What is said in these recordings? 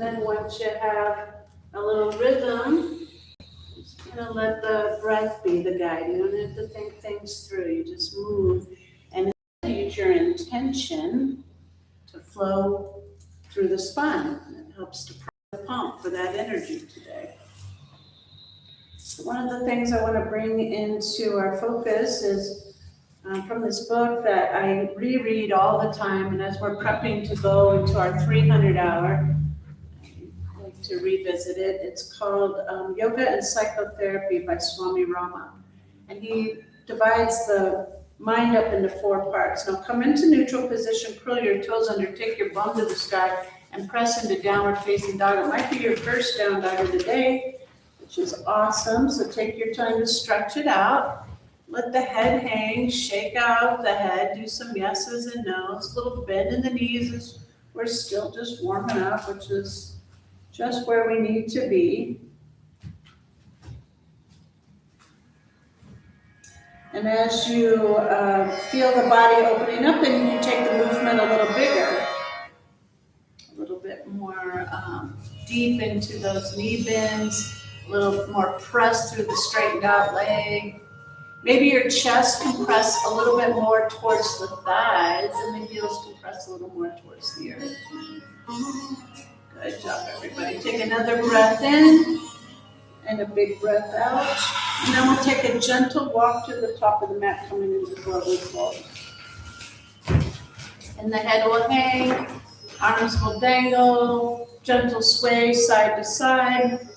then once you have a little rhythm, just kind of let the breath be the guide. You don't have to think things through. You just move and use your intention to flow through the spine. It helps to pump for that energy today. One of the things I want to bring into our focus is from this book that I reread all the time, and as we're prepping to go into our 300 hour, I like to revisit it. It's called Yoga and Psychotherapy by Swami Rama. And he divides the mind up into 4 parts. Now come into neutral position, curl your toes under, take your bum to the sky, and press into downward facing dog. It might be your first down dog of the day, which is awesome. So take your time to stretch it out. Let the head hang, shake out the head, do some yeses and nos, a little bend in the knees as we're still just warming up, which is just where we need to be. And as you feel the body opening up, then you can take the movement a little bigger, a little bit more deep into those knee bends, a little more press through the straightened out leg. Maybe your chest can press a little bit more towards the thighs, and the heels can press a little more towards the earth. Good job, everybody. Take another breath in and a big breath out. And then we'll take a gentle walk to the top of the mat, coming into forward fold. And the head will hang, arms will dangle, gentle sway side to side.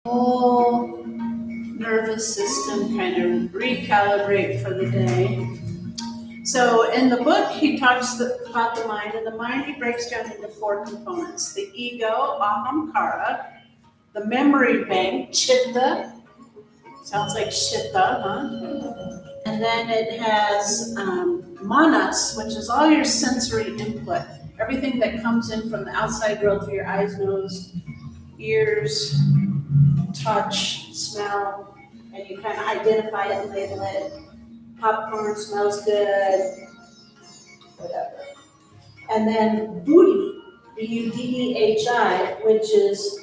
Whole nervous system kind of recalibrate for the day. So in the book, he talks about the mind, and the mind he breaks down into 4 components. The ego, ahamkara, the memory bank, chitta, sounds like chitta, huh? And then it has manas, which is all your sensory input, everything that comes in from the outside world through your eyes, nose, ears, touch, smell, and you kind of identify it and label it. Popcorn smells good, whatever. And then buddhi, B-U-D-D-H-I, which is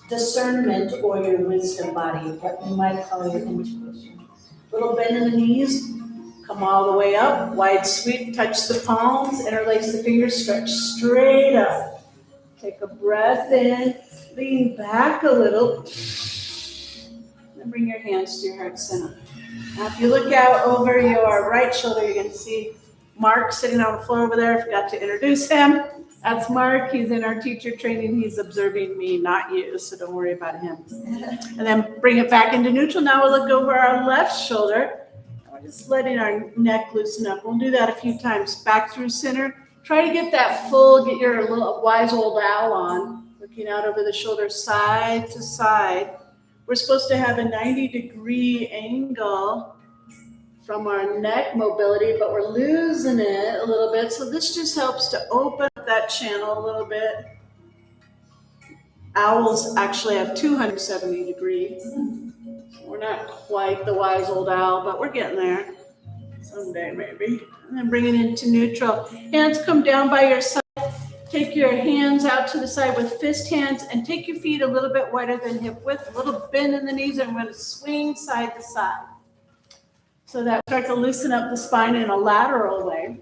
discernment or your wisdom body, what you might call your intuition. Little bend in the knees, come all the way up, wide sweep, touch the palms, interlace the fingers, stretch straight up. Take a breath in, lean back a little, and bring your hands to your heart center. Now, if you look out over your right shoulder, you're going to see Mark sitting on the floor over there. I forgot to introduce him. That's Mark. He's in our teacher training. He's observing me, not you, so don't worry about him. And then bring it back into neutral. Now we'll look over our left shoulder. We're just letting our neck loosen up. We'll do that a few times. Back through center. Try to get that full, get your little wise old owl on, looking out over the shoulder side to side. We're supposed to have a 90-degree angle from our neck mobility, but we're losing it a little bit. So this just helps to open up that channel a little bit. Owls actually have 270 degrees. We're not quite the wise old owl, but we're getting there. Someday maybe. And then bring it into neutral. Hands come down by your side. Take your hands out to the side with fist hands and take your feet a little bit wider than hip width, a little bend in the knees, and we're going to swing side to side. So that we start to loosen up the spine in a lateral way,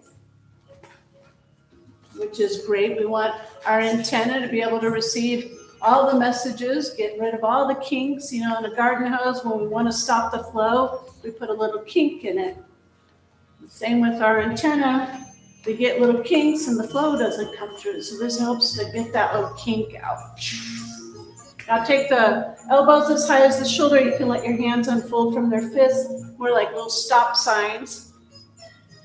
which is great. We want our antenna to be able to receive all the messages, get rid of all the kinks. You know, in a garden hose, when we want to stop the flow, we put a little kink in it. Same with our antenna. We get little kinks and the flow doesn't come through. So this helps to get that little kink out. Now take the elbows as high as the shoulder. You can let your hands unfold from their fists, more like little stop signs.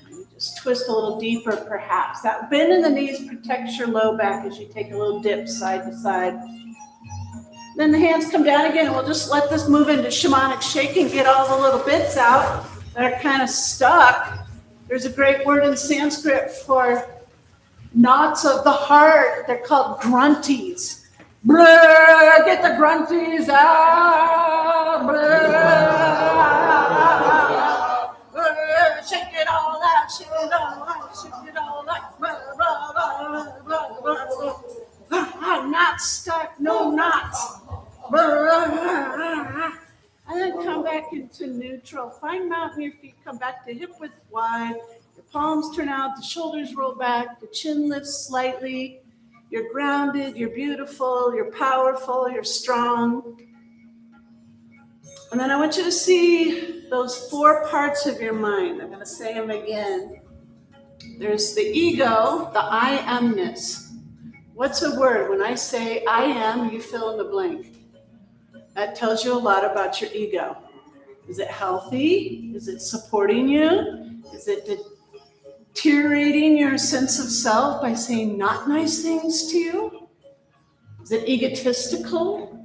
You just twist a little deeper perhaps. That bend in the knees protects your low back as you take a little dip side to side. Then the hands come down again, and we'll just let this move into shamanic shake and get all the little bits out that are kind of stuck. There's a great word in Sanskrit for knots of the heart. They're called grunties. Brrr, get the grunties out. Brrr, brrr, shake it all all out, shake it all out, shake it all out. Blah, blah, blah, blah, blah, blah. Not stuck, no knots. And then come back into neutral. Find mountain, your feet come back to hip width wide. Your palms turn out, the shoulders roll back, the chin lifts slightly. You're grounded, you're beautiful, you're powerful, you're strong. And then I want you to see those 4 parts of your mind. I'm going to say them again. There's the ego, the I amness. What's a word? When I say I am, you fill in the blank. That tells you a lot about your ego. Is it healthy? Is it supporting you? Is it deteriorating your sense of self by saying not nice things to you? Is it egotistical?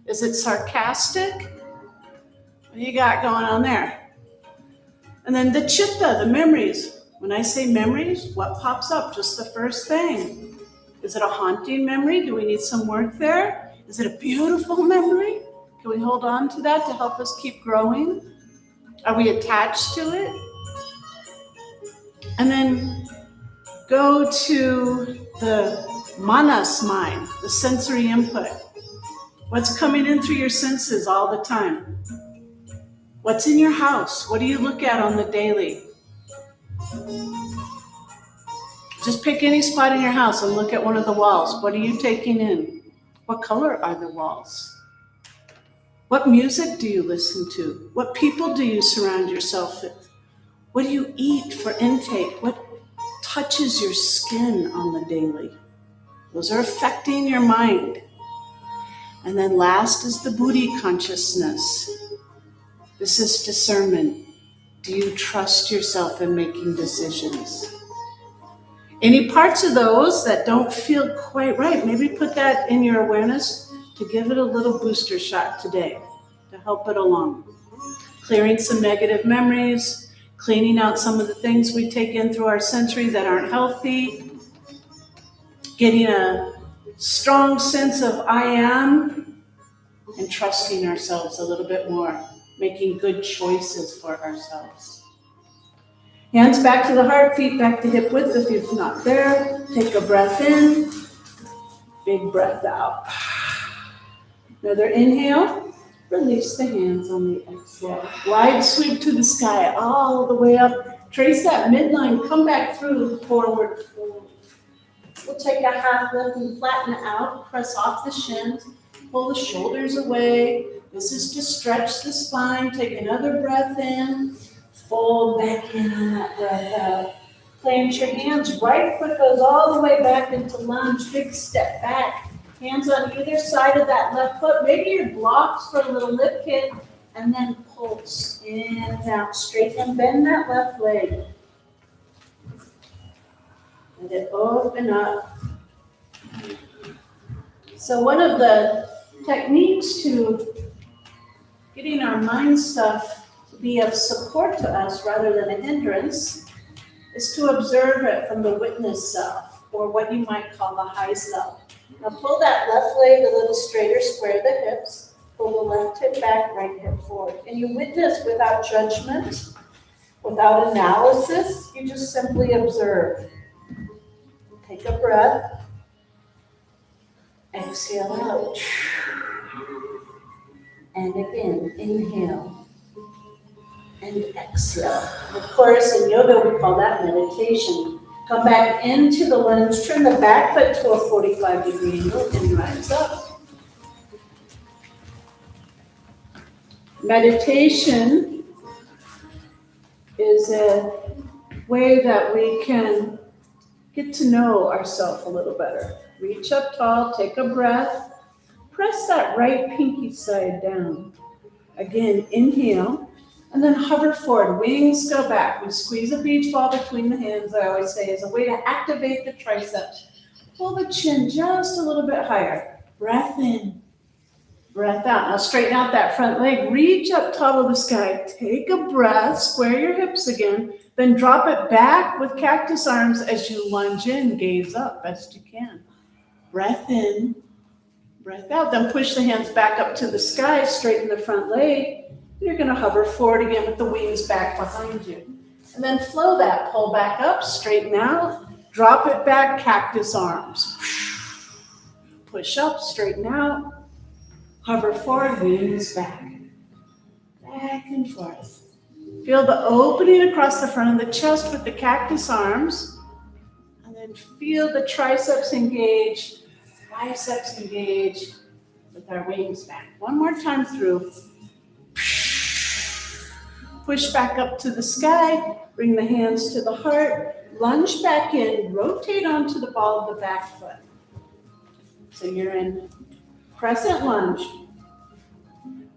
Is it sarcastic? What do you got going on there? And then the chitta, the memories. When I say memories, what pops up? Just the first thing. Is it a haunting memory? Do we need some work there? Is it a beautiful memory? Can we hold on to that to help us keep growing? Are we attached to it? And then go to the manas mind, the sensory input. What's coming in through your senses all the time? What's in your house? What do you look at on the daily? Just pick any spot in your house and look at one of the walls. What are you taking in? What color are the walls? What music do you listen to? What people do you surround yourself with? What do you eat for intake? What touches your skin on the daily? Those are affecting your mind. And then last is the buddhi consciousness. This is discernment. Do you trust yourself in making decisions? Any parts of those that don't feel quite right, maybe put that in your awareness to give it a little booster shot today to help it along. Clearing some negative memories, cleaning out some of the things we take in through our sensory that aren't healthy, getting a strong sense of I am, and trusting ourselves a little bit more, making good choices for ourselves. Hands back to the heart, feet back to hip width if you're not there. Take a breath in, big breath out. Another inhale, release the hands on the exhale. Wide sweep to the sky, all the way up. Trace that midline, come back through forward fold. We'll take a half lift and flatten out, press off the shins, pull the shoulders away. This is to stretch the spine, take another breath in. Fold back in on that breath out. Plant your hands. Right foot goes all the way back into lunge. Big step back. Hands on either side of that left foot. Maybe your blocks for a little lip kick. And then pulse in and out. Straighten and bend that left leg. Let it open up. So one of the techniques to getting our mind stuff be of support to us rather than a hindrance is to observe it from the witness self, or what you might call the high self. Now pull that left leg a little straighter, square the hips, pull the left hip back, right hip forward. And you witness without judgment, without analysis, you just simply observe. Take a breath, exhale out. And again, inhale. And exhale. Of course, in yoga, we call that meditation. Come back into the lunge, turn the back foot to a 45-degree angle, and rise up. Meditation is a way that we can get to know ourselves a little better. Reach up tall, take a breath, press that right pinky side down. Again, inhale. And then hover forward, wings go back. We squeeze a beach ball between the hands, I always say, as a way to activate the triceps. Pull the chin just a little bit higher. Breath in, breath out. Now straighten out that front leg. Reach up top of the sky. Take a breath, square your hips again. Then drop it back with cactus arms as you lunge in. Gaze up best you can. Breath in, breath out. Then push the hands back up to the sky. Straighten the front leg. You're going to hover forward again with the wings back behind you. And then flow that. Pull back up, straighten out, drop it back, cactus arms. Push up, straighten out, hover forward, wings back. Back and forth. Feel the opening across the front of the chest with the cactus arms. And then feel the triceps engage, biceps engage with our wings back. One more time through. Push back up to the sky, bring the hands to the heart, lunge back in, rotate onto the ball of the back foot. So you're in crescent lunge.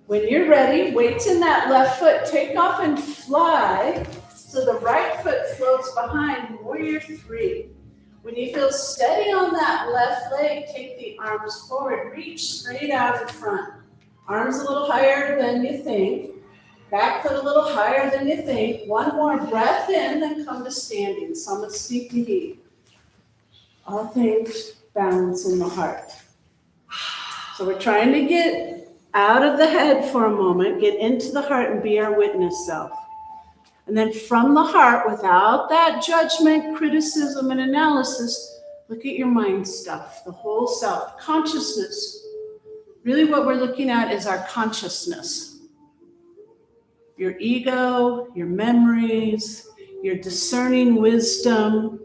When you're ready, weights in that left foot, take off and fly. So the right foot floats behind, warrior three. When you feel steady on that left leg, take the arms forward, reach straight out in front. Arms a little higher than you think. Back foot a little higher than you think. One more breath in, then come to standing. Samasthiti. All things balance in the heart. So we're trying to get out of the head for a moment, get into the heart and be our witness self. And then from the heart, without that judgment, criticism, and analysis, look at your mind stuff, the whole self. Consciousness. Really what we're looking at is our consciousness. Your ego, your memories, your discerning wisdom,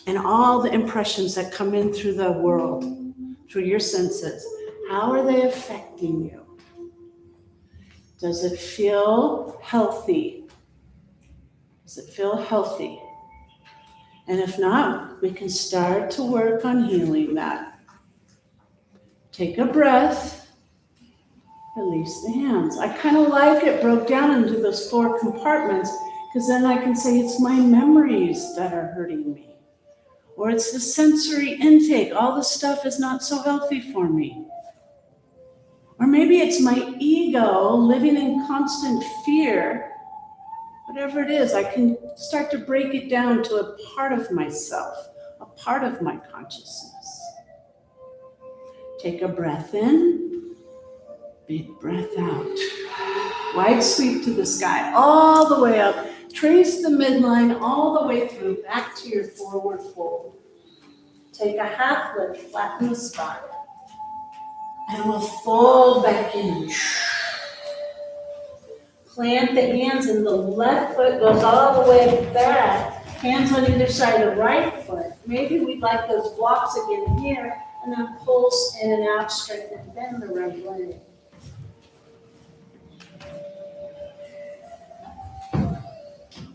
and all the impressions that come in through the world, through your senses. How are they affecting you? Does it feel healthy? Does it feel healthy? And if not, we can start to work on healing that. Take a breath. Release the hands. I kind of like it broke down into those 4 compartments because then I can say it's my memories that are hurting me. Or it's the sensory intake. All the stuff is not so healthy for me. Or maybe it's my ego living in constant fear. Whatever it is, I can start to break it down to a part of myself, a part of my consciousness. Take a breath in. Big breath out. Wide sweep to the sky, all the way up. Trace the midline all the way through, back to your forward fold. Take a half lift, flatten the spine. And we'll fold back in. Plant the hands and the left foot goes all the way back. Hands on either side of the right foot. Maybe we'd like those blocks again here, and then pulse in and out, straighten and bend the right leg.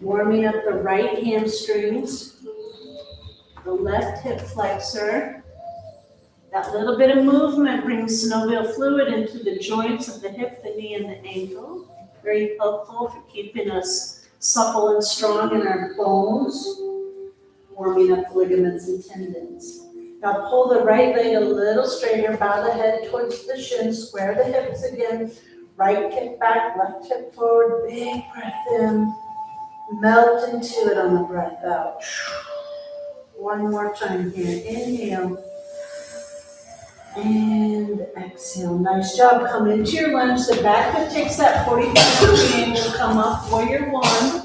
Warming up the right hamstrings, the left hip flexor. That little bit of movement brings synovial fluid into the joints of the hip, the knee, and the ankle. Very helpful for keeping us supple and strong in our bones. Warming up the ligaments and tendons. Now pull the right leg a little straighter, bow the head towards the shins, square the hips again. Right hip back, left hip forward, big breath in. Melt into it on the breath out. One more time here. Inhale. And exhale. Nice job. Come into your lunge. The back foot takes that 45-degree angle. Come up, warrior one.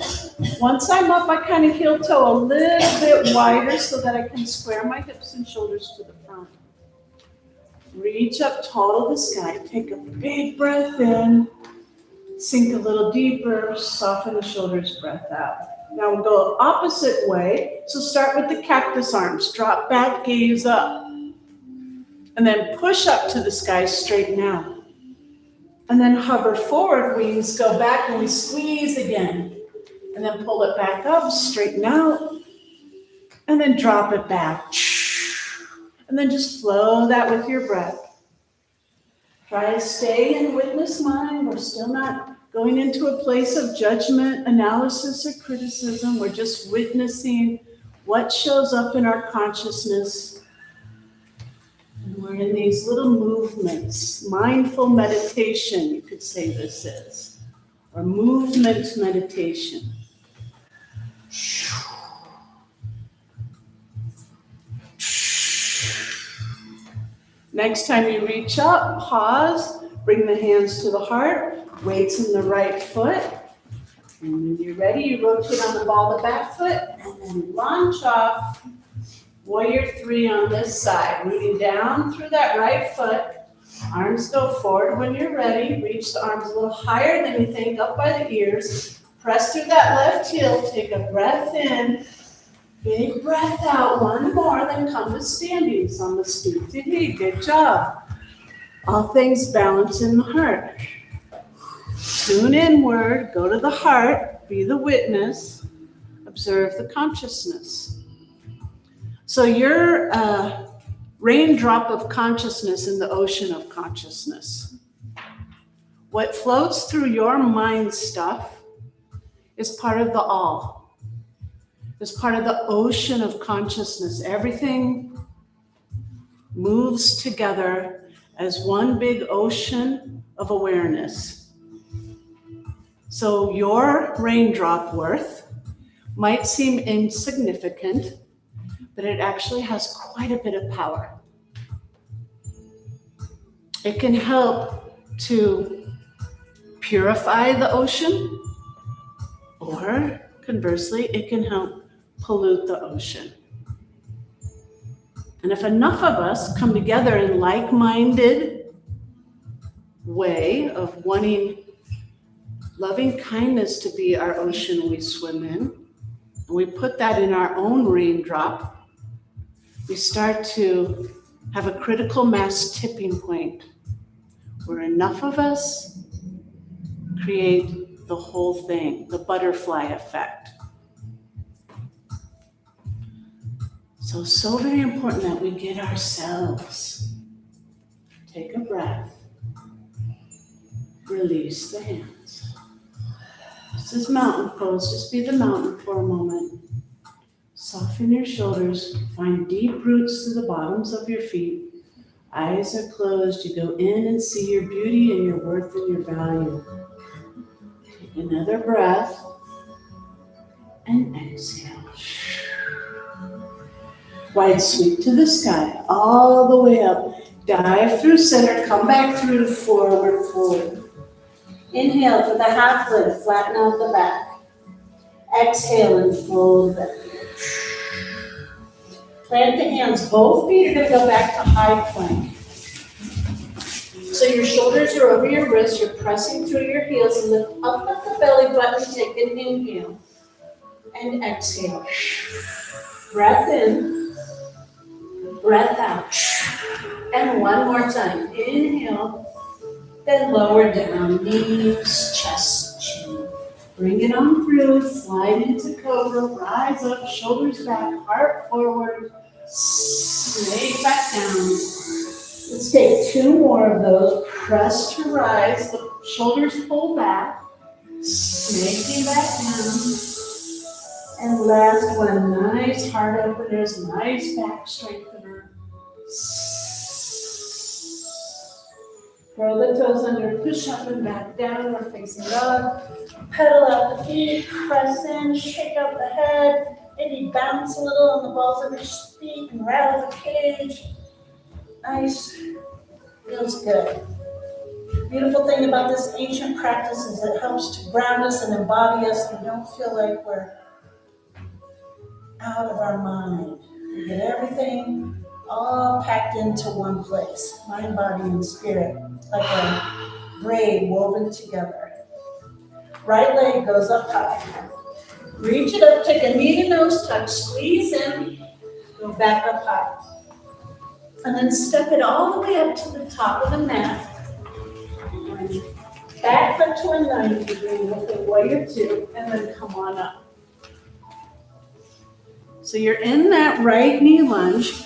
Once I'm up, I kind of heel toe a little bit wider so that I can square my hips and shoulders to the front. Reach up tall to the sky. Take a big breath in. Sink a little deeper, soften the shoulders, breath out. Now we'll go opposite way. So start with the cactus arms. Drop back, gaze up. And then push up to the sky, straighten out. And then hover forward, wings go back and we squeeze again. And then pull it back up, straighten out. And then drop it back. And then just flow that with your breath. Try to stay in witness mind. We're still not going into a place of judgment, analysis, or criticism. We're just witnessing what shows up in our consciousness. And we're in these little movements. Mindful meditation, you could say this is. Or movement meditation. Next time you reach up, pause, bring the hands to the heart, weights in the right foot. And when you're ready, you rotate on the ball of the back foot and then launch off. Warrior 3 on this side. Rooting down through that right foot. Arms go forward when you're ready. Reach the arms a little higher than you think, up by the ears. Press through that left heel. Take a breath in. Big breath out. One more, then come to standings on the scoop to knee. Good job. All things balance in the heart. Tune inward. Go to the heart. Be the witness. Observe the consciousness. So you're a raindrop of consciousness in the ocean of consciousness. What floats through your mind stuff is part of the all. It's part of the ocean of consciousness. Everything moves together as one big ocean of awareness. So your raindrop worth might seem insignificant, but it actually has quite a bit of power. It can help to purify the ocean, or conversely, it can help pollute the ocean. And if enough of us come together in like-minded way of wanting loving kindness to be our ocean we swim in, and we put that in our own raindrop, we start to have a critical mass tipping point where enough of us create the whole thing, the butterfly effect. So very important that we get ourselves. Take a breath. Release the hands. This is mountain pose. Just be the mountain for a moment. Soften your shoulders. Find deep roots to the bottoms of your feet. Eyes are closed. You go in and see your beauty and your worth and your value. Take another breath and exhale. Wide sweep to the sky, all the way up. Dive through center, come back through to forward fold. Inhale for the half lift, flatten out the back. Exhale and fold back. Plant the hands, both feet are going to go back to high plank. So your shoulders are over your wrists, you're pressing through your heels, and lift up at the belly button, take an inhale. And exhale. Breath in, breath out. And one more time. Inhale, then lower down, knees, chest, chin. Bring it on through, slide into cobra, rise up, shoulders back, heart forward, snake back down. Let's take 2 more of those. Press to rise, the shoulders pull back, snaking back down. And last one, nice heart openers, nice back strengthener. Curl the toes under, push up and back down, we're facing dog. Pedal out the feet, press in, shake out the head, maybe bounce a little on the balls of your feet and rattle the cage. Nice, feels good. Beautiful thing about this ancient practice is it helps to ground us and embody us. We don't feel like we're out of our mind. We get everything all packed into one place, mind, body, and spirit, like a braid woven together. Right leg goes up high. Reach it up, take a knee to nose touch, squeeze in, go back up high. And then step it all the way up to the top of the mat. And back foot to a 90 degree with a warrior 2, and then come on up. So you're in that right knee lunge.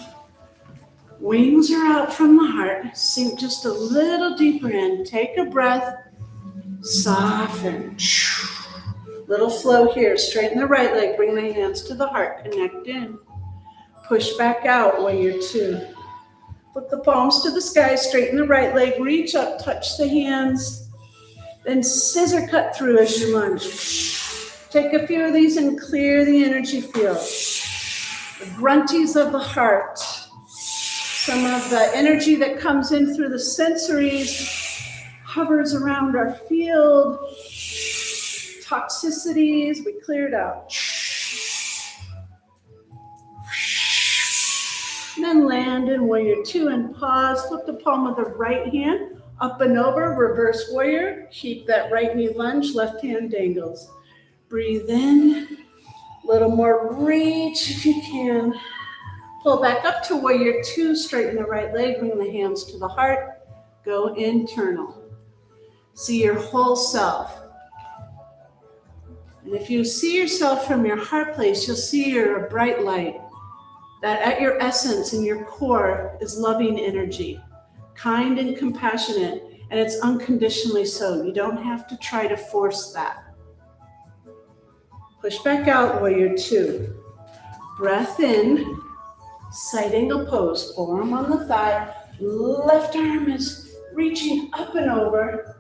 Wings are out from the heart. Sink just a little deeper in. Take a breath. Soften. Little flow here. Straighten the right leg. Bring the hands to the heart. Connect in. Push back out. Warrior 2. Put the palms to the sky. Straighten the right leg. Reach up. Touch the hands. Then scissor cut through as you lunge. Take a few of these and clear the energy field. The grunties of the heart. Some of the energy that comes in through the sensories hovers around our field. toxicities, we clear it out. And then land in warrior two and pause. Flip the palm of the right hand up and over, reverse warrior. Keep that right knee lunge, left hand dangles. Breathe in, a little more reach if you can. Pull back up to warrior two, straighten the right leg, bring the hands to the heart. Go internal. See your whole self. And if you see yourself from your heart place, you'll see you're a bright light. That at your essence and your core is loving energy, kind and compassionate, and it's unconditionally so. You don't have to try to force that. Push back out, warrior two. Breath in, side angle pose, forearm on the thigh, left arm is reaching up and over.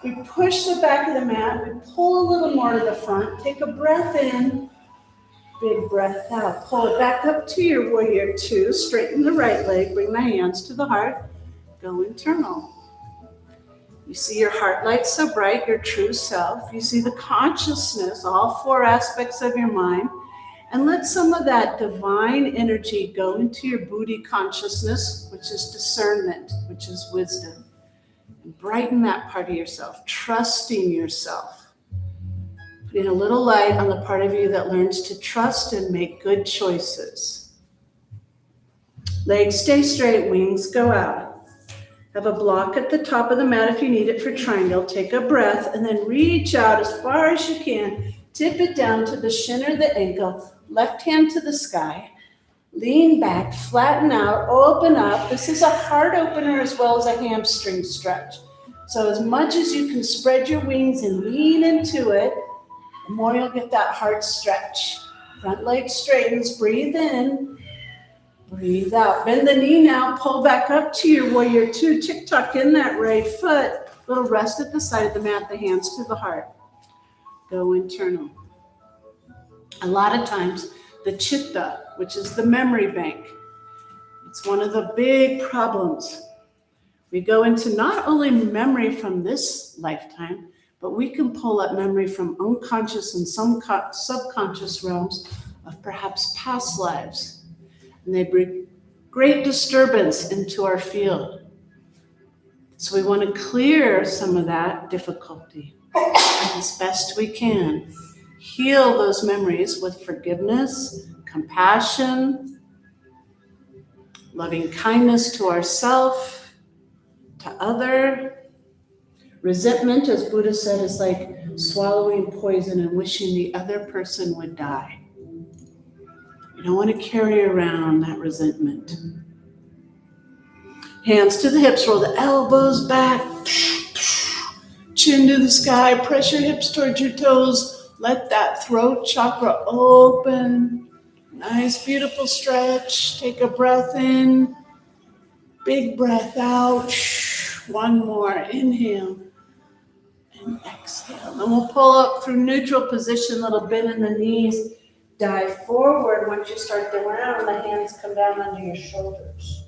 We push the back of the mat, we pull a little more to the front, take a breath in, big breath out. Pull it back up to your warrior two, straighten the right leg, bring the hands to the heart, go internal. You see your heart light so bright, your true self. You see the consciousness, all four aspects of your mind. And let some of that divine energy go into your Buddhi consciousness, which is discernment, which is wisdom. And brighten that part of yourself, trusting yourself. Putting a little light on the part of you that learns to trust and make good choices. Legs stay straight, wings go out. Have a block at the top of the mat if you need it for triangle. Take a breath and then reach out as far as you can. Tip it down to the shin or the ankle. Left hand to the sky. Lean back, flatten out, open up. This is a heart opener as well as a hamstring stretch. So as much as you can spread your wings and lean into it, the more you'll get that heart stretch. Front leg straightens, breathe in. Breathe out. Bend the knee now. Pull back up to your warrior two. Tick tock in that right foot. Little rest at the side of the mat. The hands to the heart. Go internal. A lot of times, the chitta, which is the memory bank, it's one of the big problems. We go into not only memory from this lifetime, but we can pull up memory from unconscious and some subconscious realms of perhaps past lives. And they bring great disturbance into our field. So we want to clear some of that difficulty as best we can. Heal those memories with forgiveness, compassion, loving kindness to ourselves, to other. Resentment, as Buddha said, is like swallowing poison and wishing the other person would die. You don't want to carry around that resentment. Hands to the hips, roll the elbows back. Chin to the sky, press your hips towards your toes. Let that throat chakra open. Nice, beautiful stretch. Take a breath in. Big breath out. One more. Inhale and exhale. And we'll pull up through neutral position, little bend in the knees. Dive forward. Once you start the round, the hands come down under your shoulders.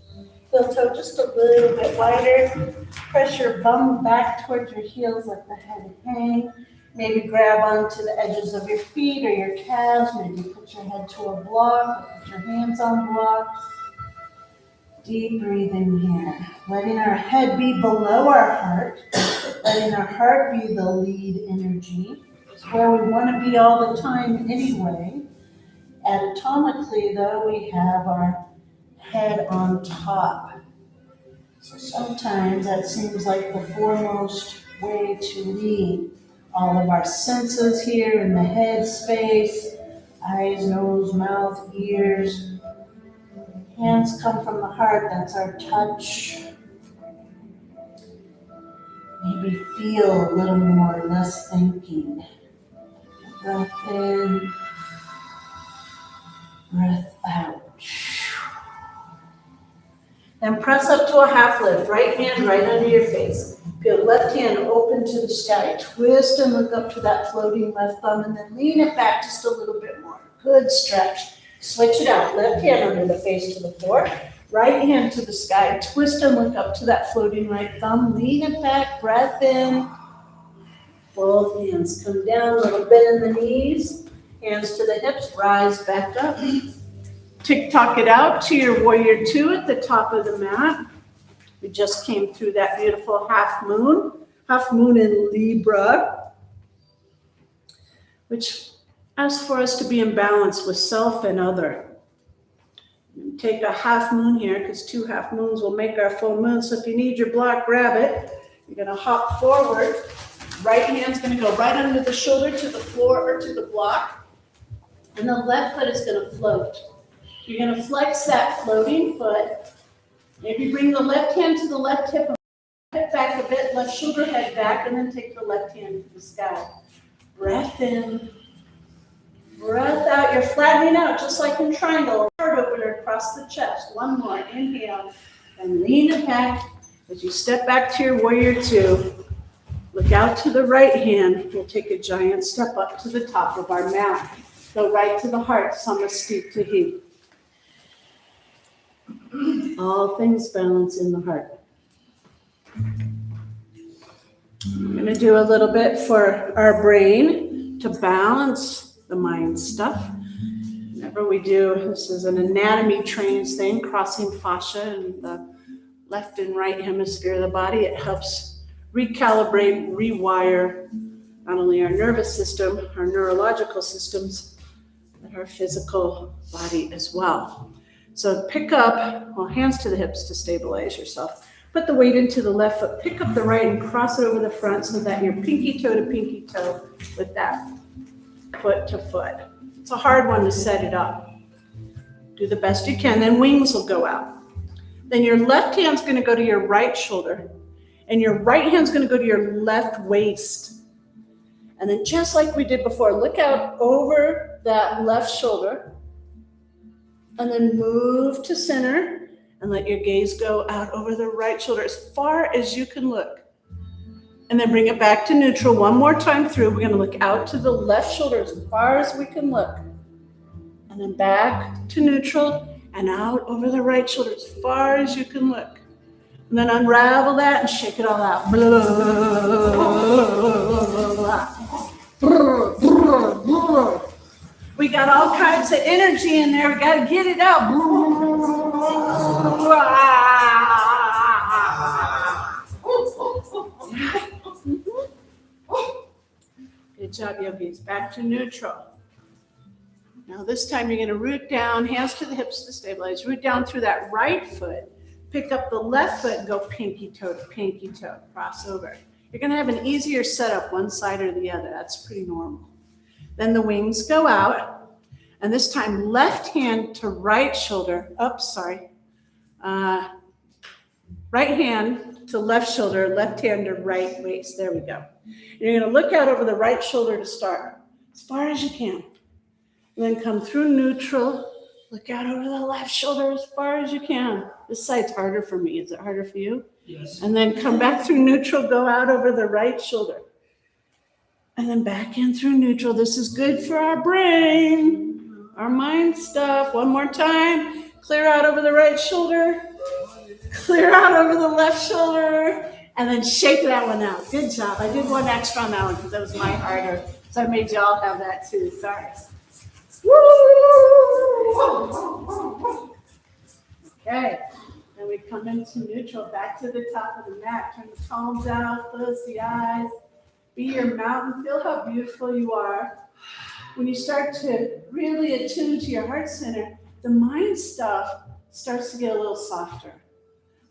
Heel toe just a little bit wider. Press your bum back towards your heels, let the head hang. Maybe grab onto the edges of your feet or your calves. Maybe put your head to a block, or put your hands on blocks. Deep breathing here. Letting our head be below our heart. Letting our heart be the lead energy. It's where we want to be all the time anyway. Anatomically, though, we have our head on top. So sometimes that seems like the foremost way to lead. All of our senses here in the head space, eyes, nose, mouth, ears. Hands come from the heart, that's our touch. Maybe feel a little more, less thinking. Breath in, breath out. Then press up to a half lift, right hand right under your face. Feel left hand open to the sky. Twist and look up to that floating left thumb and then lean it back just a little bit more. Good stretch. Switch it out. Left hand under the face to the floor. Right hand to the sky. Twist and look up to that floating right thumb. Lean it back. Breath in. Both hands come down, a little bend in the knees, hands to the hips, rise back up. Tick-tock it out to your warrior two at the top of the mat. We just came through that beautiful half moon in Libra, which asks for us to be in balance with self and other. Take a half moon here, because 2 half moons will make our full moon. So if you need your block, grab it. You're going to hop forward. Right hand's going to go right under the shoulder to the floor or to the block. And the left foot is going to float. You're going to flex that floating foot. Maybe bring the left hand to the left hip, head back a bit, left shoulder head back, and then take the left hand to the sky. Breath in. Breath out. You're flattening out just like in triangle. Heart opener across the chest. One more. Inhale. And lean it back. As you step back to your warrior two, look out to the right hand. We'll take a giant step up to the top of our mat. Go right to the heart. Samasthiti. All things balance in the heart. I'm going to do a little bit for our brain to balance the mind stuff. Whenever we do, this is an anatomy trains thing, crossing fascia in the left and right hemisphere of the body. It helps recalibrate, rewire not only our nervous system, our neurological systems, but our physical body as well. So pick up, hands to the hips to stabilize yourself. Put the weight into the left foot, pick up the right and cross it over the front so that you're pinky toe to pinky toe with that foot to foot. It's a hard one to set it up. Do the best you can, then wings will go out. Then your left hand's gonna go to your right shoulder and your right hand's gonna go to your left waist. And then just like we did before, look out over that left shoulder and then move to center and let your gaze go out over the right shoulder as far as you can look. And then bring it back to neutral one more time through. We're gonna look out to the left shoulder as far as we can look. And then back to neutral and out over the right shoulder as far as you can look. And then unravel that and shake it all out. We got all kinds of energy in there. We got to get it out. Good job, yogis. Back to neutral. Now this time you're going to root down, hands to the hips to stabilize. Root down through that right foot. Pick up the left foot and go pinky toe to pinky toe. Cross over. You're going to have an easier setup one side or the other. That's pretty normal. Then the wings go out. And this time left hand to right shoulder. Right hand to left shoulder, left hand to right waist. There we go. You're going to look out over the right shoulder to start, as far as you can. And then come through neutral. Look out over the left shoulder as far as you can. This side's harder for me. Is it harder for you? Yes. And then come back through neutral, go out over the right shoulder. And then back in through neutral. This is good for our brain, our mind stuff. One more time. Clear out over the right shoulder. Clear out over the left shoulder. And then shake that one out. Good job. I did one extra on that one because that was my harder. So I made you all have that too. Sorry. Okay. Then we come into neutral. Back to the top of the mat. Turn the palms out. Close the eyes. Be your mountain. Feel how beautiful you are. When you start to really attune to your heart center, the mind stuff starts to get a little softer.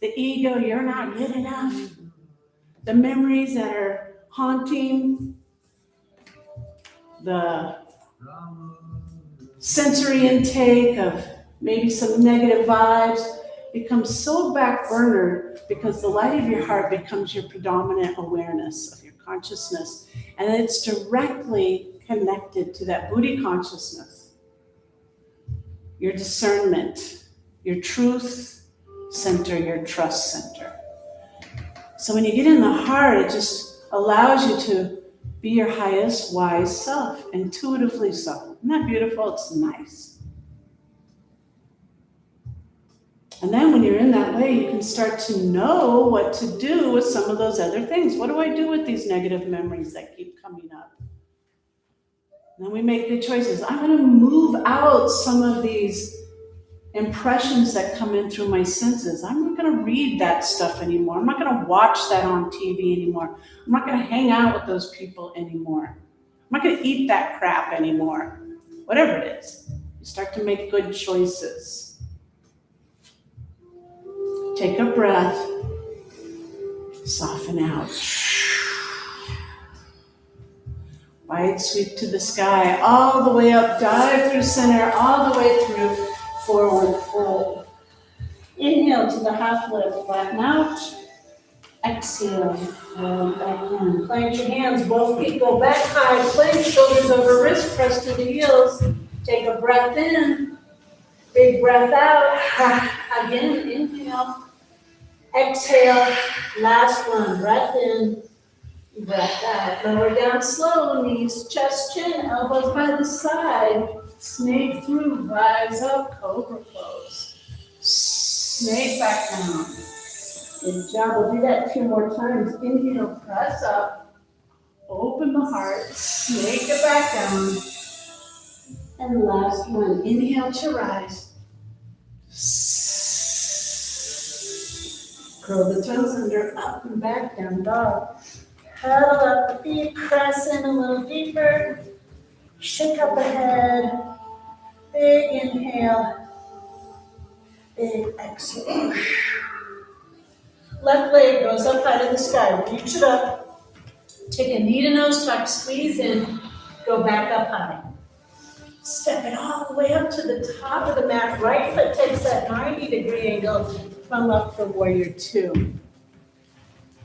The ego, you're not good enough. The memories that are haunting, the sensory intake of maybe some negative vibes becomes so back burner because the light of your heart becomes your predominant awareness of your consciousness. And it's directly connected to that Buddhi consciousness, your discernment, your truth center, your trust center. So when you get in the heart, it just allows you to be your highest wise self, intuitively so. Isn't that beautiful? It's nice. And then when you're in that way, you can start to know what to do with some of those other things. What do I do with these negative memories that keep coming up? And then we make good choices. I'm going to move out some of these impressions that come in through my senses. I'm not going to read that stuff anymore. I'm not going to watch that on TV anymore. I'm not going to hang out with those people anymore. I'm not going to eat that crap anymore. Whatever it is, you start to make good choices. Take a breath, soften out. Wide sweep to the sky, all the way up, dive through center, all the way through forward fold. Inhale to the half lift, flatten out. Exhale, fold back in. Plant your hands, both feet go back high, plank, shoulders over wrist, press to the heels. Take a breath in, big breath out. Again, inhale. Exhale, last one, breath in. Breath out. Lower down slow, knees, chest, chin, elbows by the side. Snake through, rise up, cobra pose. Snake back down. Good job. We'll do that 2 more times. Inhale, press up. Open the heart. Snake it back down. And last one. Inhale to rise. Curl the toes under, up and back, down dog. Pedal up the feet, press in a little deeper. Shake up the head. Big inhale. Big exhale. Left leg goes up high to the sky. Reach it up. Take a knee to nose tuck, squeeze in, go back up high. Step it all the way up to the top of the mat. Right foot takes that 90-degree angle. Come up for warrior 2.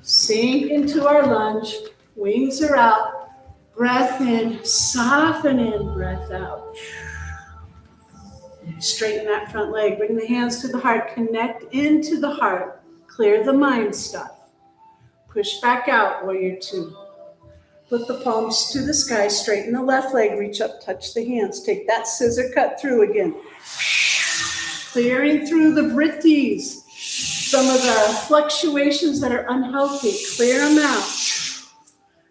Sink into our lunge. Wings are out. Breath in. Soften in. Breath out. Straighten that front leg. Bring the hands to the heart. Connect into the heart. Clear the mind stuff. Push back out, warrior 2. Put the palms to the sky. Straighten the left leg. Reach up, touch the hands. Take that scissor cut through again. Clearing through the vrittis. Some of the fluctuations that are unhealthy, clear them out.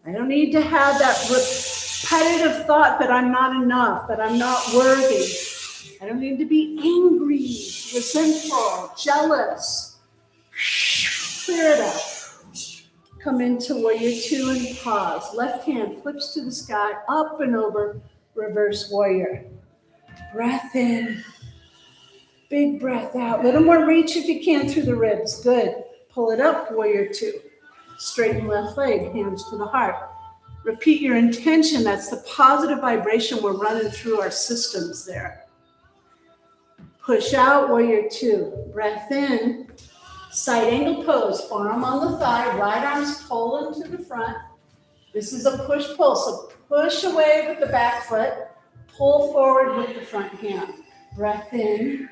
I don't need to have that repetitive thought that I'm not enough, that I'm not worthy. I don't need to be angry, resentful, jealous. Clear it up. Come into warrior 2 and pause. Left hand flips to the sky, up and over, reverse warrior. Breath in. Big breath out. A little more reach if you can through the ribs. Good. Pull it up, warrior 2. Straighten left leg, hands to the heart. Repeat your intention. That's the positive vibration we're running through our systems there. Push out, warrior 2. Breath in. Side angle pose. Forearm on the thigh. Right arms pull into the front. This is a push-pull. So push away with the back foot. Pull forward with the front hand. Breath in.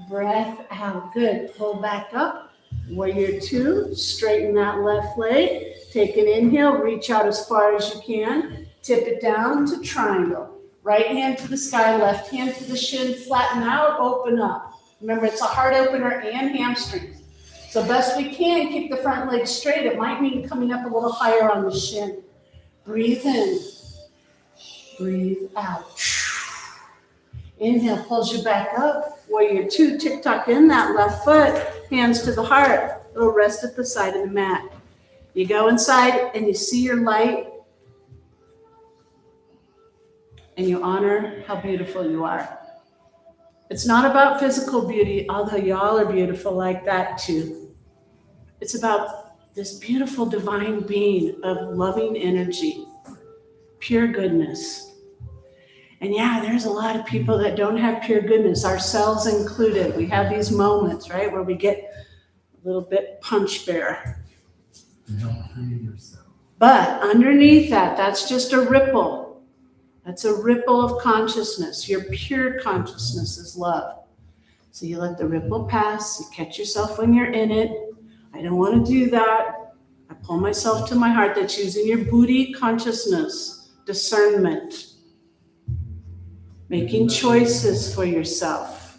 Breath out. Good. Pull back up. Warrior 2. Straighten that left leg. Take an inhale. Reach out as far as you can. Tip it down to triangle. Right hand to the sky. Left hand to the shin. Flatten out. Open up. Remember, it's a heart opener and hamstrings. So best we can, keep the front leg straight. It might mean coming up a little higher on the shin. Breathe in. Breathe out. Inhale, pulls you back up. Warrior 2, tick-tock in that left foot. Hands to the heart. Little rest at the side of the mat. You go inside and you see your light. And you honor how beautiful you are. It's not about physical beauty, although y'all are beautiful like that too. It's about this beautiful divine being of loving energy, pure goodness. And yeah, there's a lot of people that don't have pure goodness, ourselves included. We have these moments, right, where we get a little bit punch bear. But underneath that, that's just a ripple. That's a ripple of consciousness. Your pure consciousness is love. So you let the ripple pass. You catch yourself when you're in it. I don't want to do that. I pull myself to my heart. That's using your Buddhi consciousness, discernment. Making choices for yourself.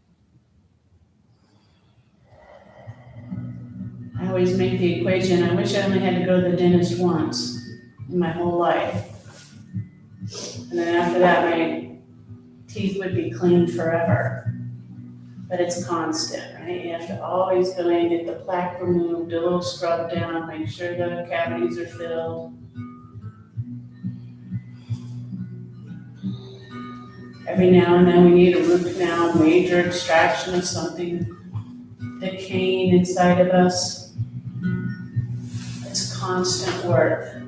I always make the equation, I wish I only had to go to the dentist once in my whole life. And then after that, my teeth would be clean forever. But it's constant, right? You have to always go in, get the plaque removed, a little scrub down, make sure the cavities are filled. Every now and then we need a root canal, major extraction of something decaying inside of us. It's constant work,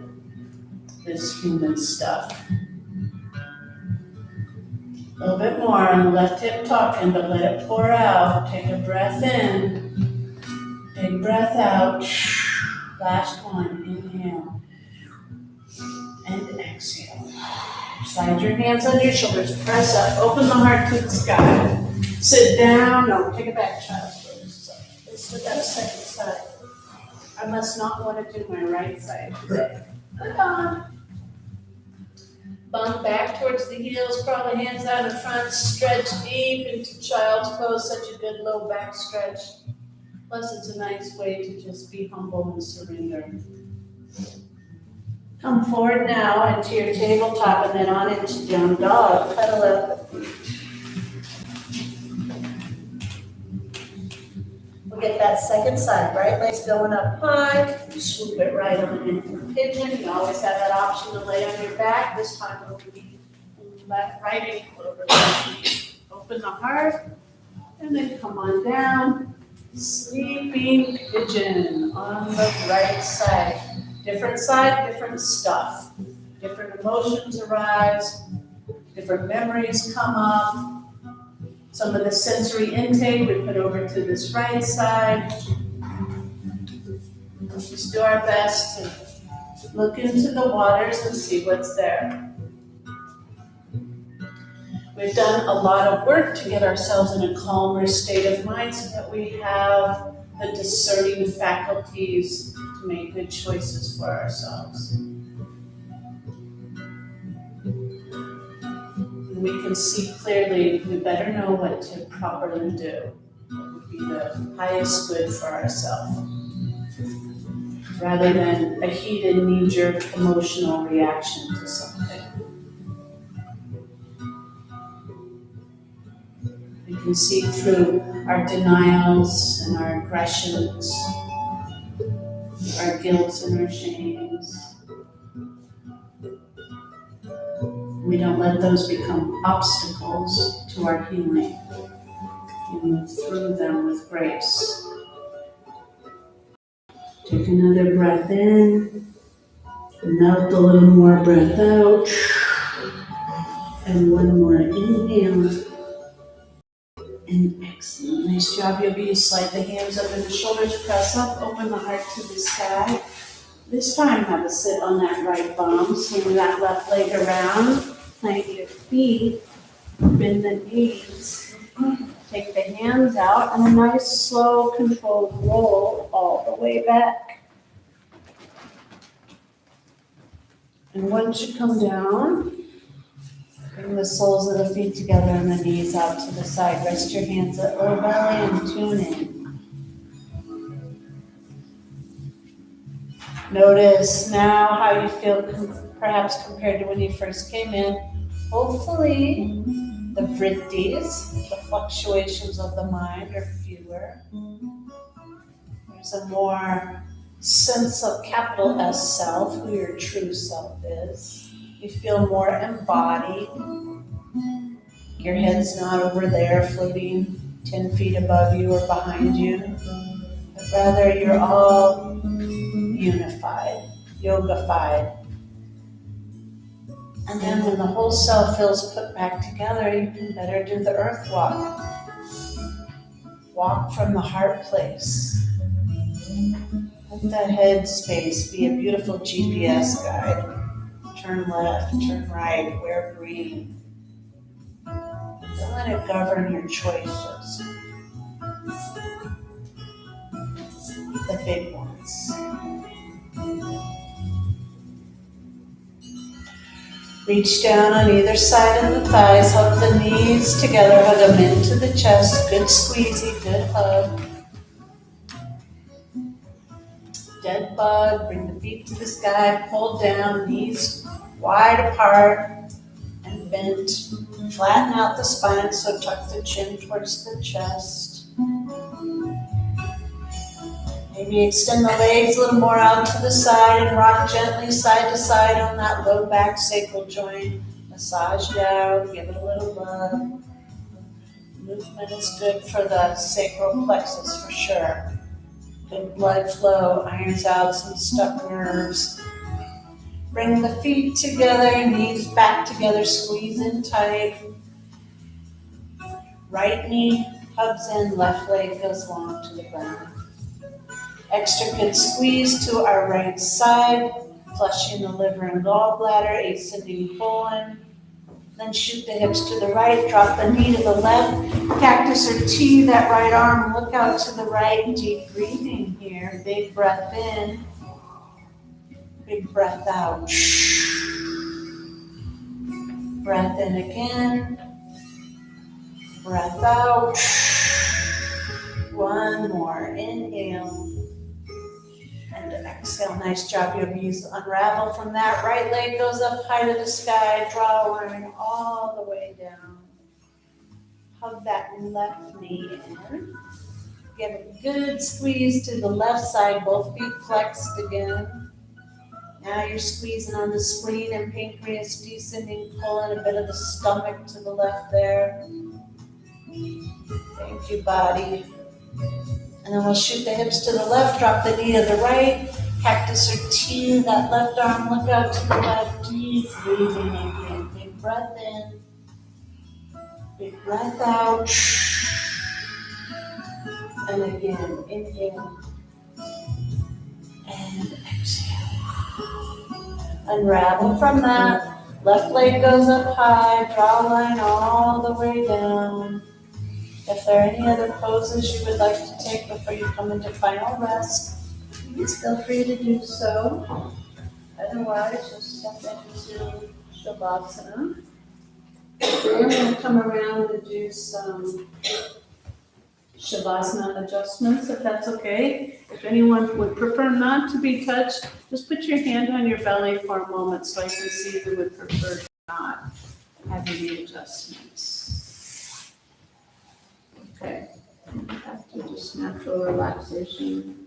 this human stuff. A little bit more on the left hip talking, but let it pour out. Take a breath in, big breath out. Last one, inhale and exhale. Slide your hands on your shoulders, press up, open the heart to the sky. Sit down, no, take it back, child's pose. Let's do that second side. I must not want to do my right side today. Good on. Bump back towards the heels, crawl the hands out in front, stretch deep into child's pose, such a good low back stretch. Plus it's a nice way to just be humble and surrender. Come forward now into your tabletop and then on into down dog. Pedal out the feet. We'll get that second side, right legs going up high. You swoop it right on into pigeon. You always have that option to lay on your back. This time we'll be right ankle over left knee. Open the heart and then come on down. Sleeping pigeon on the right side. Different side, different stuff. Different emotions arise. Different memories come up. Some of the sensory intake we put over to this right side. Let's just do our best to look into the waters and see what's there. We've done a lot of work to get ourselves in a calmer state of mind so that we have the discerning faculties to make good choices for ourselves. We can see clearly, we better know what to properly do. What would be the highest good for ourselves, rather than a heated, knee-jerk emotional reaction to something. We can see through our denials and our aggressions, our guilts and our shames. We don't let those become obstacles to our healing. We move through them with grace. Take another breath in, melt a little more breath out, and one more inhale and exhale. Nice job, yogi. Slide the hands over the shoulders, press up, open the heart to the sky. This time, have a sit on that right bum, swing that left leg around, plant your feet, bend the knees, take the hands out, and a nice, slow, controlled roll all the way back. And once you come down, bring the soles of the feet together and the knees out to the side. Rest your hands at low belly and tune in. Notice now how you feel perhaps compared to when you first came in. Hopefully the vrittis, the fluctuations of the mind, are fewer. There's a more sense of capital S self, who your true self is. You feel more embodied. Your head's not over there floating 10 feet above you or behind you, but rather you're all unified, yogified. And then when the whole self feels put back together, you can better do the earth walk. Walk from the heart place. Let that head space be a beautiful GPS guide. Turn left, turn right, wear green. Don't let it govern your choices. The big ones. Reach down on either side of the thighs, hug the knees together, hug them into the chest. Good squeezy, good hug. dead bug, bring the feet to the sky, pull down, knees wide apart and bent. Flatten out the spine, so tuck the chin towards the chest. Maybe extend the legs a little more out to the side and rock gently side to side on that low back sacral joint. Massage it out, give it a little love. Movement is good for the sacral plexus for sure. Good blood flow, irons out some stuck nerves. Bring the feet together, knees back together, squeeze in tight. Right knee hugs in, left leg goes long to the ground. Extra good squeeze to our right side, flushing the liver and gallbladder, ascending colon. Then shoot the hips to the right, drop the knee to the left, cactus or T, that right arm, look out to the right, deep breathing here, big breath in, big breath out. Breath in again, breath out. One more, inhale. And exhale, nice job. You'll use unravel from that. Right leg goes up high to the sky, draw a line all the way down. Hug that left knee in. Give a good squeeze to the left side, both feet flexed again. Now you're squeezing on the spleen and pancreas, descending, pulling a bit of the stomach to the left there. Thank you, body. And then we'll shoot the hips to the left, drop the knee to the right, cactus or T, that left arm, look out to the left, deep breathing again. Big breath in, big breath out, and again, inhale, and exhale. Unravel from that, left leg goes up high, draw a line all the way down. If there are any other poses you would like to take before you come into final rest, please feel free to do so. Otherwise, just step into Shavasana. We're going to come around and do some Shavasana adjustments, if that's okay. If anyone would prefer not to be touched, just put your hand on your belly for a moment so I can see who would prefer to not have any adjustments. Okay, back to just natural relaxation.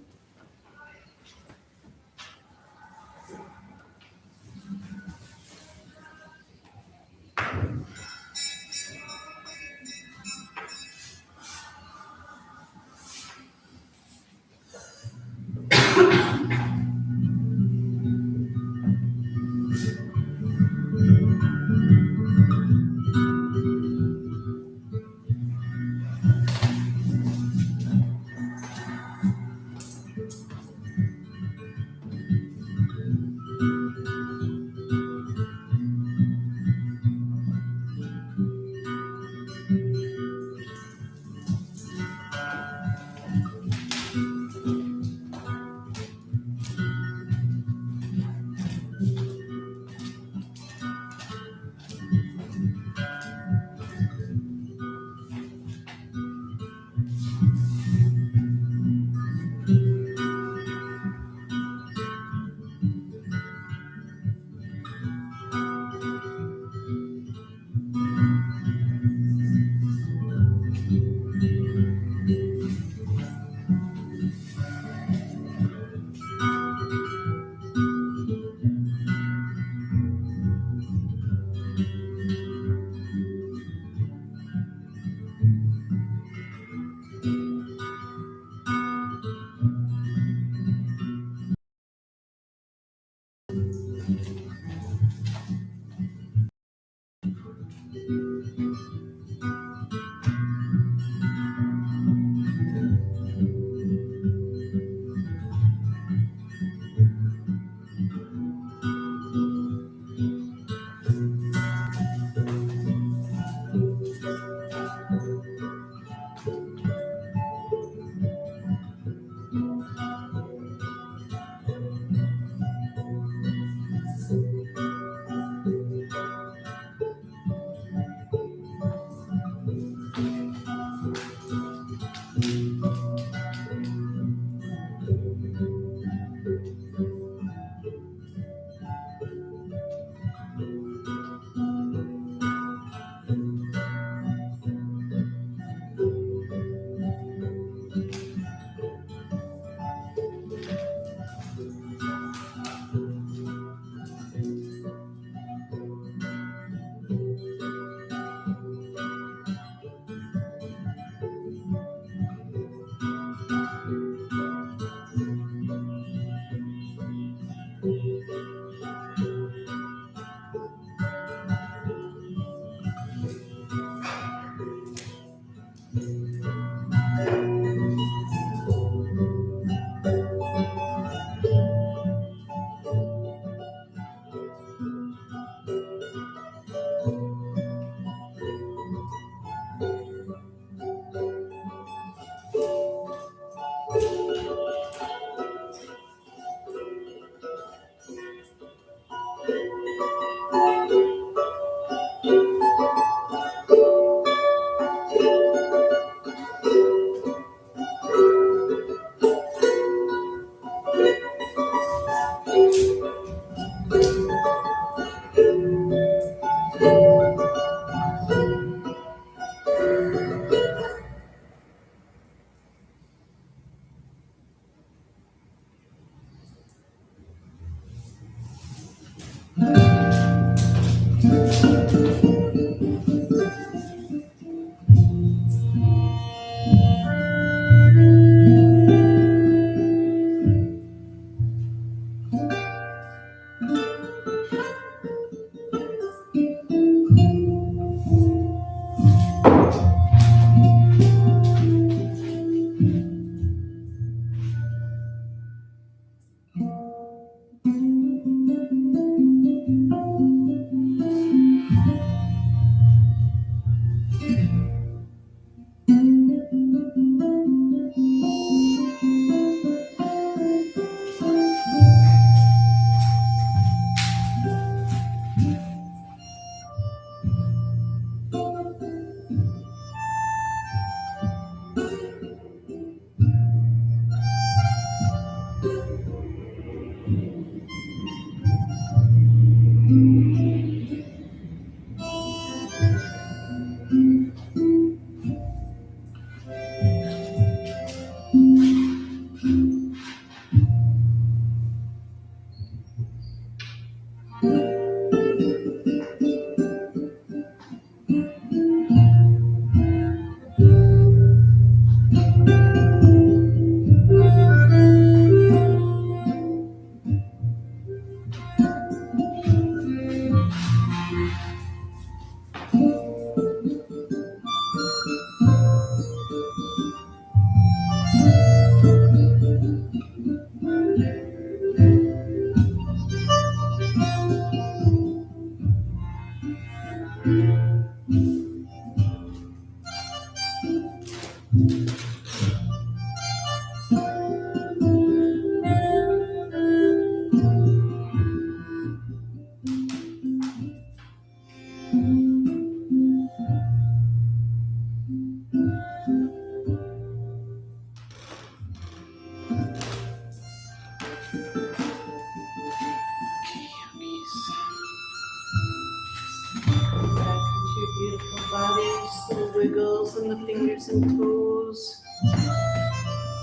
Back into your beautiful bodies, little wiggles in the fingers and toes.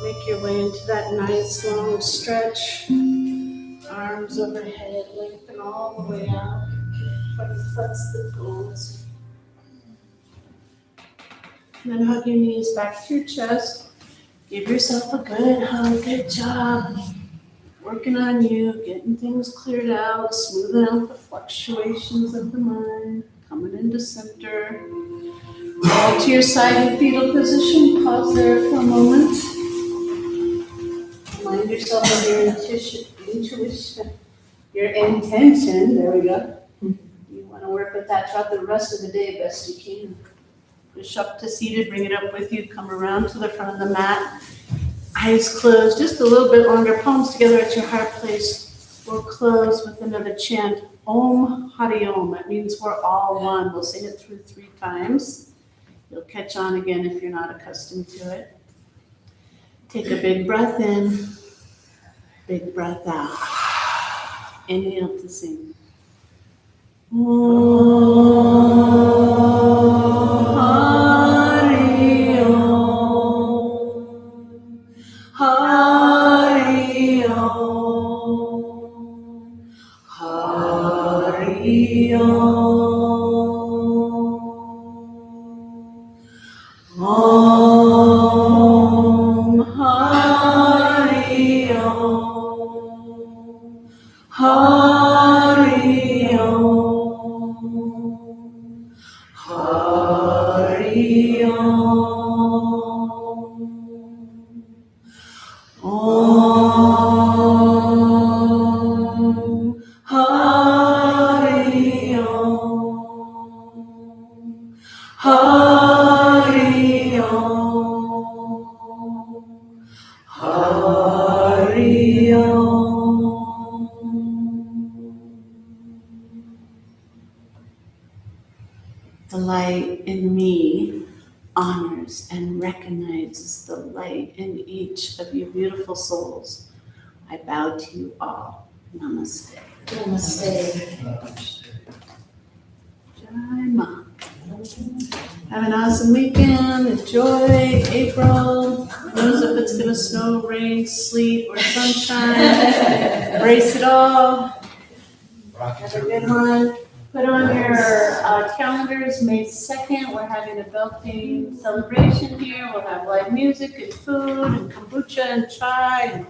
Make your way into that nice long stretch. Arms overhead, lengthen all the way out. Try to flex the bones. And then hug your knees back to your chest. Give yourself a good hug. Good job. Working on you, getting things cleared out, smoothing out the fluctuations of the mind, coming into center. Roll to your side in fetal position. Pause there for a moment. Remind yourself of your intuition, your intention. There we go. You want to work with that throughout the rest of the day best you can. Push up to seated, bring it up with you, come around to the front of the mat. Eyes closed, just a little bit longer, palms together at your heart place. We'll close with another chant, Om Hari Om. That means we're all one. We'll sing it through 3 times. You'll catch on again if you're not accustomed to it. Take a big breath in, big breath out. Inhale to sing. Hari Om, Hari Om, Om Hari Om, Hari Om, Hari Om. Om Hari Om, Hari Om, Hari Om. The light in me honors and recognizes the light in each of you beautiful souls. I bow to you all. Namaste. Namaste. Jai Ma. Have an awesome weekend. Enjoy April. Who knows if it's going to snow, rain, sleet, or sunshine. Embrace it all. Have a good one. Put on your calendars, May 2nd, we're having a Beltane celebration here. We'll have live music and food and kombucha and chai and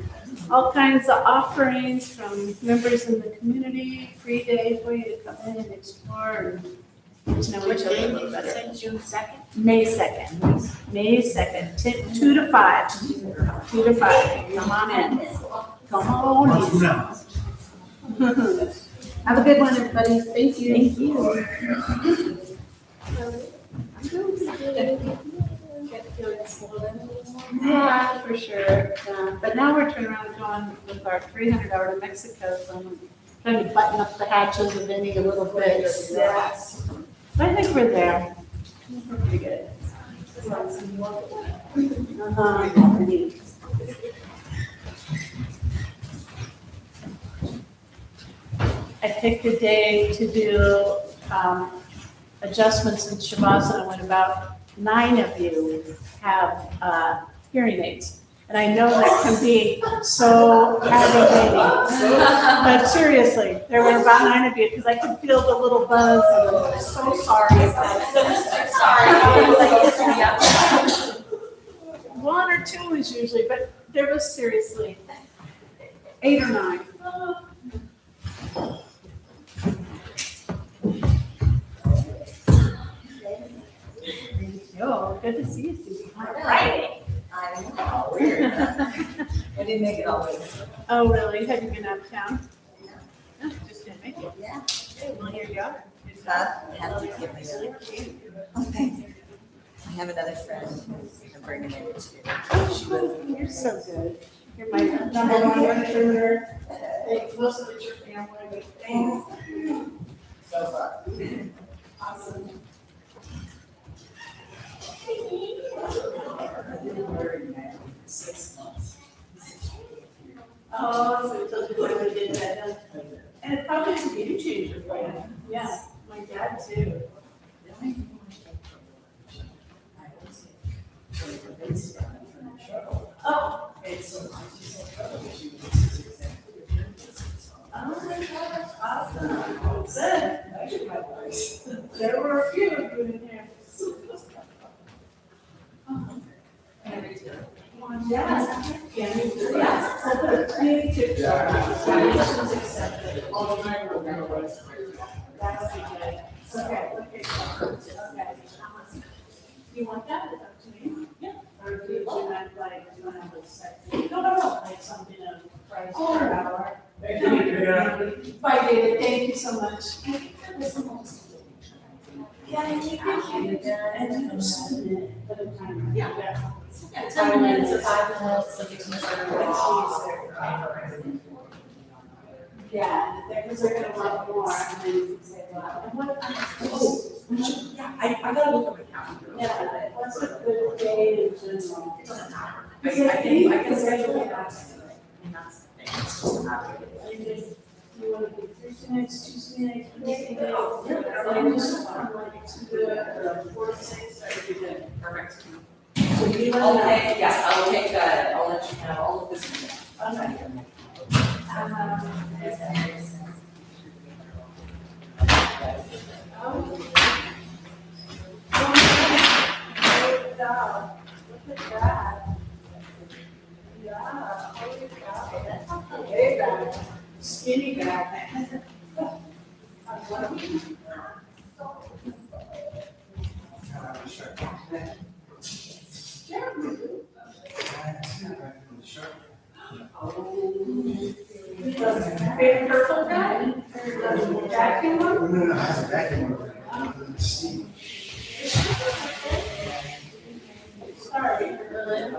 all kinds of offerings from members in the community. Free day for you to come in and explore and get to know each other a little better. June 2nd? May 2nd, May 2nd, 2 to 5. 2 to 5, come on in. Come on in. Have a good one, everybody. Thank you. Thank you. Yeah, for sure. But now we're turning around and going with our 300-hour to Mexico, so I'm trying to button up the hatches of any little bits. Yes. But I think we're there. We're pretty good. I picked a day to do adjustments in Shavasana when about 9 of you have hearing aids. And I know that can be so aggravating. But seriously, there were about 9 of you because I could feel the little buzz and I'm so sorry about it. 1 or 2 is usually, but there was seriously 8 or 9. Oh, good to see you, Susie. Friday. I know, weird. I didn't make it all the way. Oh, really? Have you been out of town? No, just didn't make it. Yeah. Well, here you are. I have to give my Oh, thanks. I have another friend I'm bringing in too. She was. You're so good. You're my number one recruiter. Most of it's your family, but thanks. So far. Awesome. Oh, so it tells you what we did that. And it probably is a game changer for you. Yeah, my dad too. Oh. Oh my gosh, awesome. Good. There were a few of you in here. Yes. Yes. So the big picture, donations accepted. That's good. Okay, okay. You want that? It's up to me. Yeah. Or do you not like, do you want to have a second? No. Like something of price per hour. Thank you. Bye, David. Thank you so much. Yeah, and you can spin it at a time. Yeah. 10 minutes or 5 minutes. Yeah, because they're gonna want more, and then you can say, well, and what if Yeah, I gotta look at my calendar. yeah, what's a good day in general? It doesn't matter. Because I can schedule it out. And that's the thing, it's just a matter of. You want to do Thursday nights, Tuesday nights, Wednesday nights, and just like to do it 4 to 6 every day. Perfect. So you let me know. Okay, yes, I'll take that, I'll let you have all of this. Okay. Good job. Look at that. Yeah, holy cow, that's not the way back. Skinny back. Big purple guy? Or the vacuum one? No, I have a vacuum one. Steam. Sorry.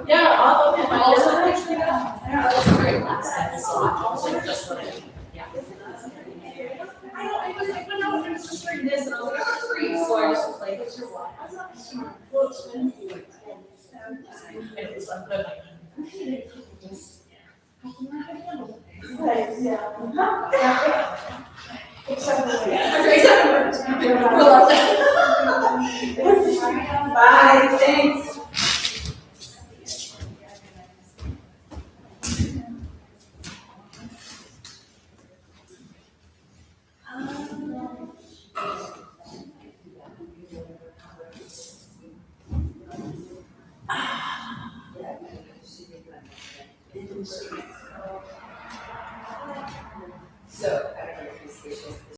Yeah, all of them. Also, actually, that was very last time, so I was like, just what I need. Yeah. I know, I was like, no, it was just like this, and I was like, oh, free, so I just was like, what's your what? It was, I'm good. Right, yeah. Except for Bye, thanks.